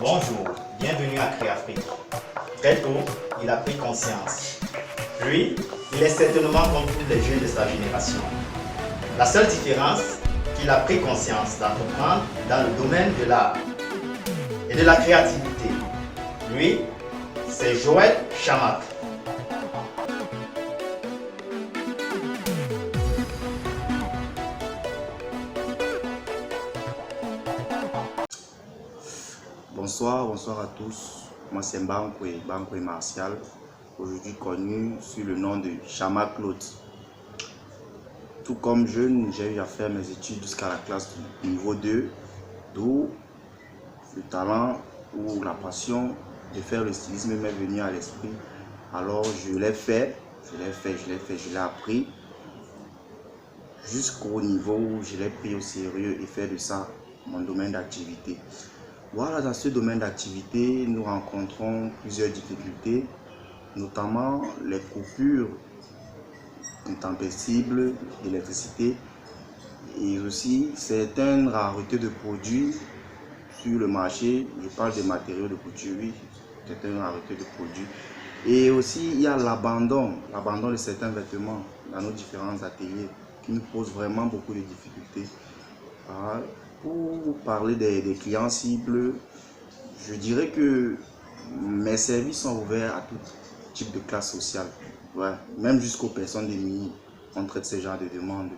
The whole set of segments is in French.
Bonjour, bienvenue à Créafrique. Très tôt, il a pris conscience. Lui, il est certainement comme tous les jeunes de sa génération. La seule différence, qu'il a pris conscience d'entreprendre dans le domaine de l'art et de la créativité. Lui, c'est Joël Chamak. Bonsoir à tous. Moi c'est Bankwe Martial, aujourd'hui connu sous le nom de Chamak Claude. Tout comme jeune, j'ai eu à faire mes études jusqu'à la classe du niveau 2, d'où le talent ou la passion de faire le stylisme m'est venu à l'esprit. Alors je l'ai fait, je l'ai appris jusqu'au niveau où je l'ai pris au sérieux et fait de ça mon domaine d'activité. Voilà, dans ce domaine d'activité, nous rencontrons plusieurs difficultés, notamment les coupures intempestibles d'électricité et aussi certaines raretés de produits sur le marché. Je parle des matériaux de couture, oui, certaines raretés de produits. Et aussi, il y a l'abandon de certains vêtements dans nos différents ateliers qui nous pose vraiment beaucoup de difficultés. Voilà. Pour parler des clients cibles, je dirais que mes services sont ouverts à tout type de classe sociale. Ouais. Même jusqu'aux personnes démunies, on traite ce genre de demandes.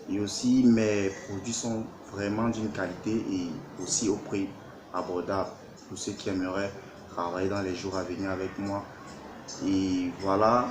Et aussi, mes produits sont vraiment d'une qualité et aussi au prix abordable pour ceux qui aimeraient travailler dans les jours à venir avec moi. Et voilà.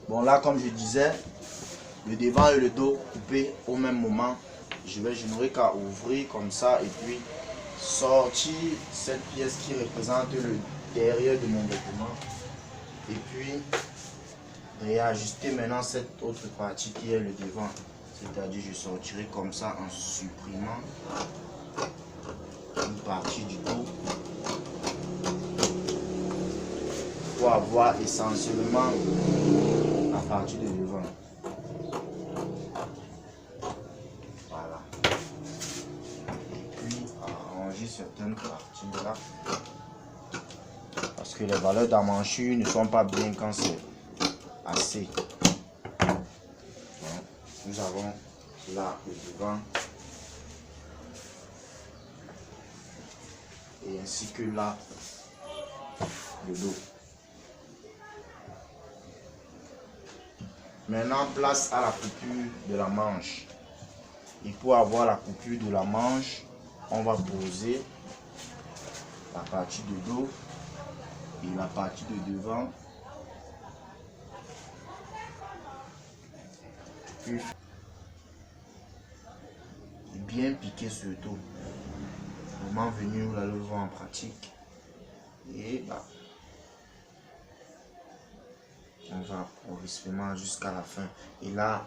Bon, là, comme je disais, le devant et le dos coupés au même moment. Je n'aurai qu'à ouvrir comme ça et puis sortir cette pièce qui représente le derrière de mon vêtement. Et puis réajuster maintenant cette autre partie qui est le devant. C'est-à-dire je sortirai comme ça en supprimant une partie du dos pour avoir essentiellement la partie de devant. Voilà. Et puis arranger certaines parties de là. Parce que les valeurs d'emmanchure ne sont pas bien quand c'est assez. Donc, nous avons là le devant. Et ainsi que là le dos. Maintenant, place à la coupure de la manche. Et pour avoir la coupure de la manche, on va poser la partie de dos et la partie de devant. Puis bien piquer ce dos. Moment venu, vous allez le voir en pratique. Et là, on va progressivement jusqu'à la fin. Et là,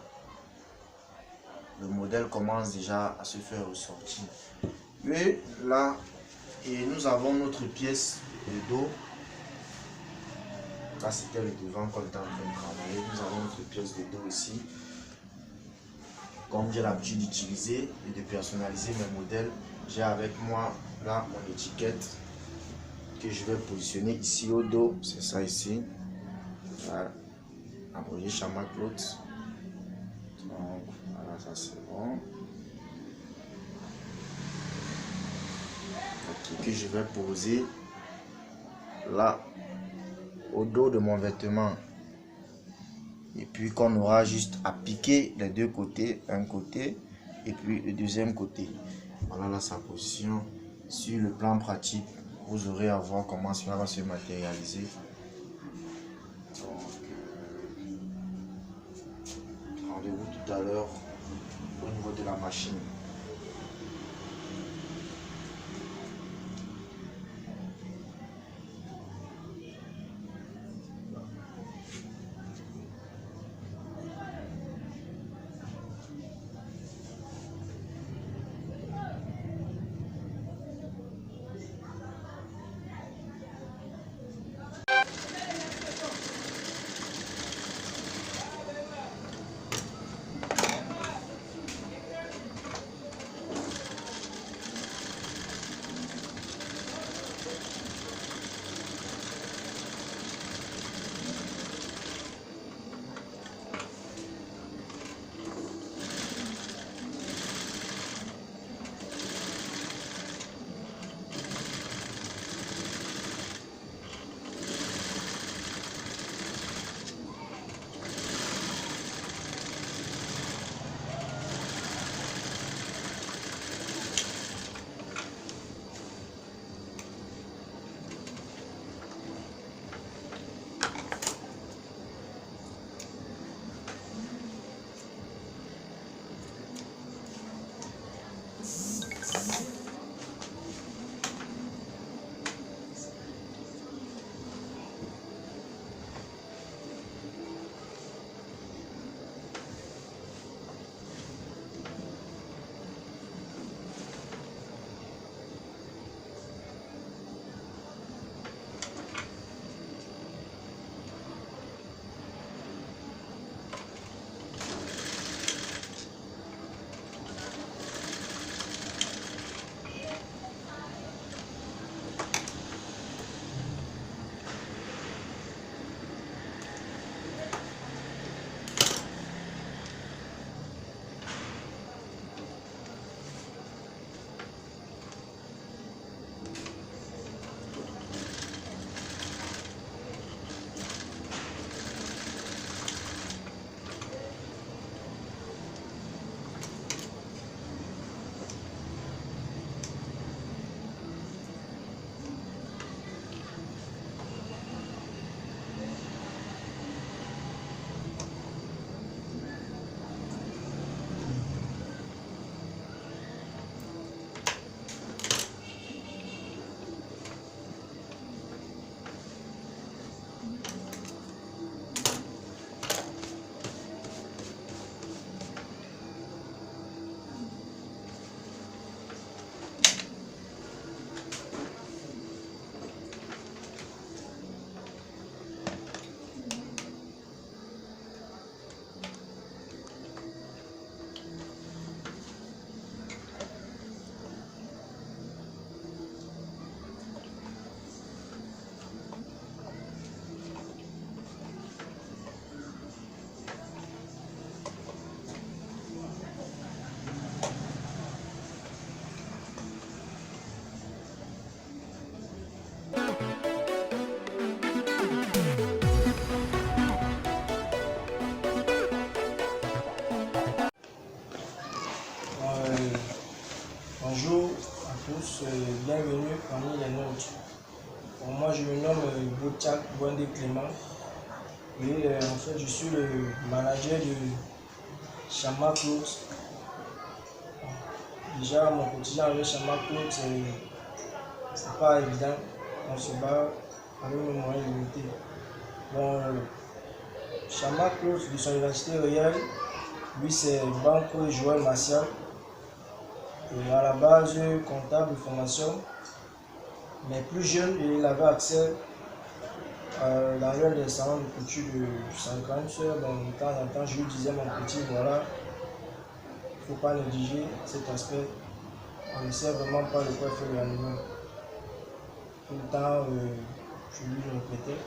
le modèle commence déjà à se faire ressortir. Et là, et nous avons notre pièce de dos. Là, c'était le devant qu'on était en train de travailler. Nous avons notre pièce de dos ici. comme j'ai l'habitude d'utiliser et de personnaliser mes modèles, j'ai avec moi là mon étiquette que je vais positionner ici au dos. C'est ça ici. Voilà. Abrégé Chama Clothes. Donc voilà, ça c'est bon. Ok, que je vais poser là au dos de mon vêtement. Et puis qu'on aura juste à piquer les deux côtés, un côté et puis le deuxième côté. Voilà là sa position. Sur le plan pratique, vous aurez à voir comment cela va se matérialiser. Rendez-vous tout à l'heure au niveau de la machine. Bonjour à tous, bienvenue parmi les nôtres. Moi je me nomme Botiak Bondé Clément et en fait je suis le manager de Chama Clothes. Déjà mon quotidien avec Chama Clothes c'est pas évident, on se bat avec nos moyens limités. Bon, Chama Clothes de son identité réelle, lui c'est Banco Joël Martial. Et à la base comptable de formation, mais plus jeune, il avait accès dans l'un des salons de couture de sa grande soeur. Donc de temps en temps, je lui disais mon petit, voilà, ne faut pas négliger cet aspect. On ne sait vraiment pas de quoi fait l'animal. Tout le temps, je lui répétais.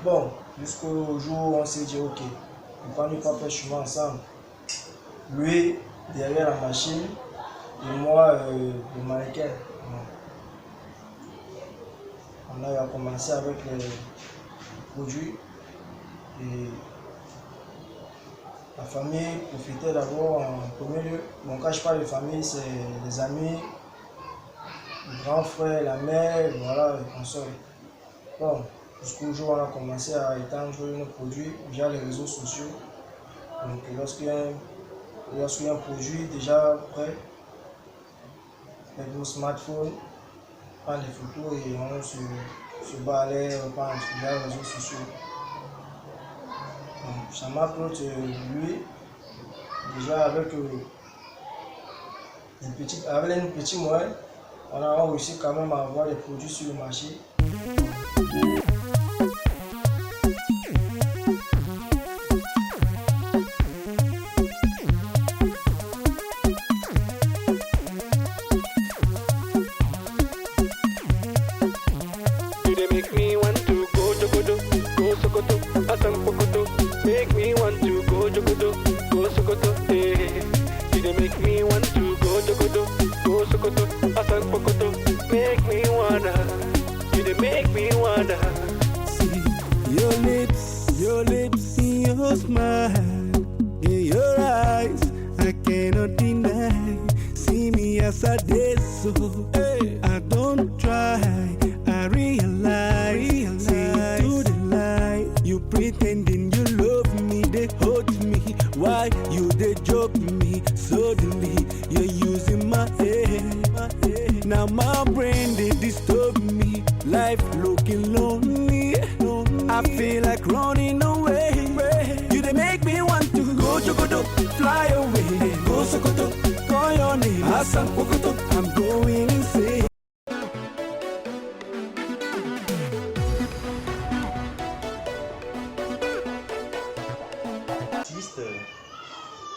Bon, jusqu'au jour où on s'est dit, ok, pourquoi ne pas faire chemin ensemble? Lui, derrière la machine, et moi, le mannequin. On a commencé avec les produits. Et la famille profitait d'abord en premier lieu. Bon, quand je parle de famille, c'est les amis, le grand frère, la mère, voilà, les consoles. Bon, jusqu'au jour où on a commencé à étendre nos produits via les réseaux sociaux. Donc, lorsqu'il y a un produit déjà prêt, avec nos smartphones, on prend des photos et on se balait via les réseaux sociaux. Chama Cloth, lui, déjà avec les petits moyens, on a réussi quand même à avoir des produits sur le marché. Make me want to go Jogodo, go Sokoto, eh. You dey make me want to go Jogodo, go Sokoto, Asan Pokoto. Make me wanna, you dey make me wanna. See your lips, your smile, in your eyes, I cannot deny. See me as I did so, I don't try, I realize. See to the lie, you pretending you love me, they hurt me. Why you they joke me? Suddenly you're using my head. Now my brain they disturb me. Life looking lonely. I feel like running away. You they make me want to go Jogodo, fly away. Go Sokoto, call your name, Hassan Pokoto. I'm going insane.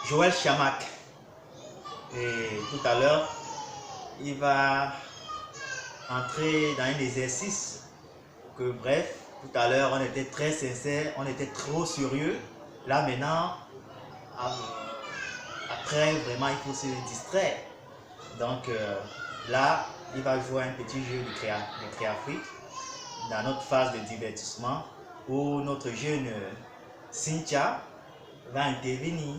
Joël Chamac. Et tout à l'heure, il va entrer dans un exercice que, bref, tout à l'heure, on était très sincère, on était trop sérieux. Là, maintenant, après, vraiment, il faut se distraire. Donc, là, il va jouer un petit jeu de Créafrique dans notre phase de divertissement où notre jeune Cynthia va intervenir.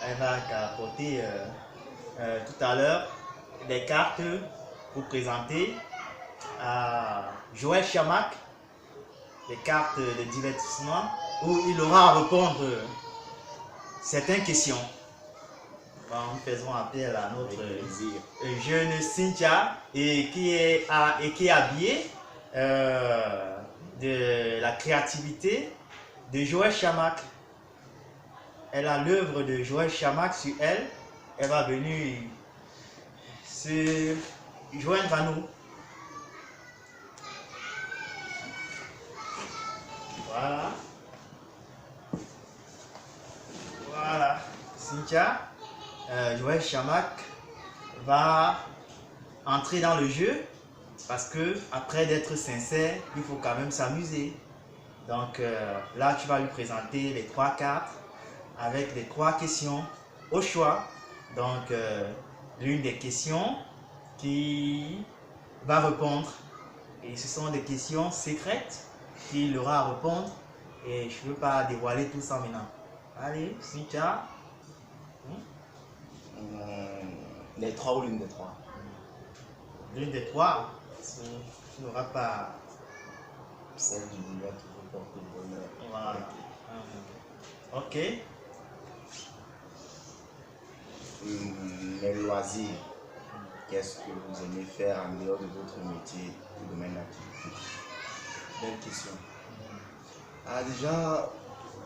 Elle va apporter tout à l'heure des cartes pour présenter à Joël Chamac, des cartes de divertissement où il aura à répondre certaines questions. Bon, nous faisons appel à notre jeune Cynthia et qui est habillée de la créativité de Joël Chamac. Elle a l'œuvre de Joël Chamac sur elle. Elle va venir se joindre à nous. Voilà. Voilà. Cynthia, Joël Chamac va entrer dans le jeu parce que après d'être sincère, il faut quand même s'amuser. Donc là, tu vas lui présenter les 3 cartes avec les 3 questions au choix. Donc, l'une des questions qui va répondre. Et ce sont des questions secrètes qu'il aura à répondre. Et je ne veux pas dévoiler tout ça maintenant. Allez, Cynthia. Les 3 ou l'une des 3? L'une des 3. Tu n'auras pas... Celle du bonheur qui peut porter le bonheur. Voilà. Ok. Les loisirs, qu'est-ce que vous aimez faire en dehors de votre métier, du domaine d'activité? Belle question. Ah, déjà,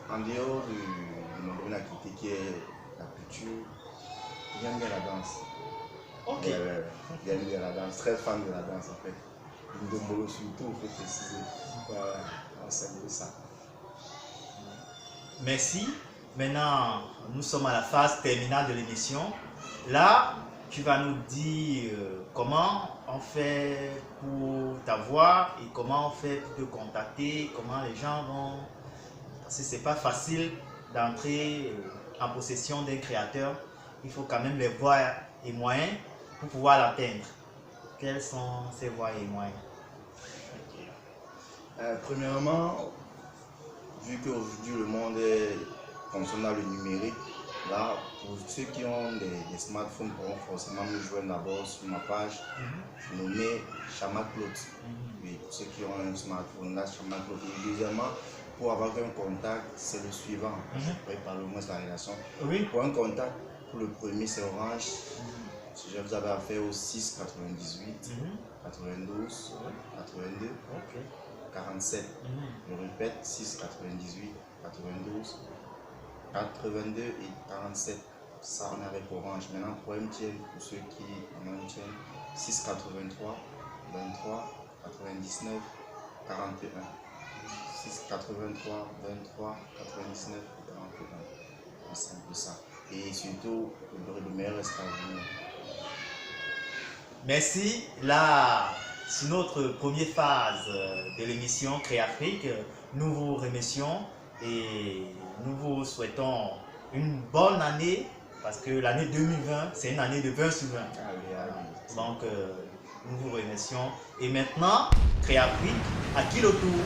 en dehors de mon domaine d'activité qui est la culture, j'aime bien la danse. Ok. J'aime bien la danse, très fan de la danse en fait. De Molo surtout, il faut préciser. Voilà, on s'aime de ça. Merci. Maintenant, nous sommes à la phase terminale de l'émission. Là, tu vas nous dire comment on fait pour t'avoir et comment on fait pour te contacter, comment les gens vont... Parce que c'est pas facile d'entrer en possession d'un créateur. Il faut quand même les voies et moyens pour pouvoir l'atteindre. Quels sont ces voies et moyens? Premièrement, vu qu'aujourd'hui le monde est fonctionne dans le numérique, là, pour ceux qui ont des smartphones pourront forcément me joindre d'abord sur ma page nommée Chama Claude. Oui, pour ceux qui ont un smartphone, là, Chama Claude. Et deuxièmement, pour avoir un contact, c'est le suivant. Je pourrais parler au moins de la relation. Oui. Pour un contact, pour le premier, c'est Orange. Si je vous avais affaire au 6 98 92 82 47. Je répète, 6 98 92 82 et 47. Ça, on est avec Orange. Maintenant, pour MTN, pour ceux qui ont MTN, 6 83 23 99 41. 6 83 23 99 41. C'est un peu ça. Et surtout, le meilleur reste à venir. Merci. Là, sur notre première phase de l'émission Créafrique, nous vous remercions et nous vous souhaitons une bonne année parce que l'année 2020, c'est une année de 20 sur 20. Donc, nous vous remercions. Et maintenant, Créafrique, à qui le tour?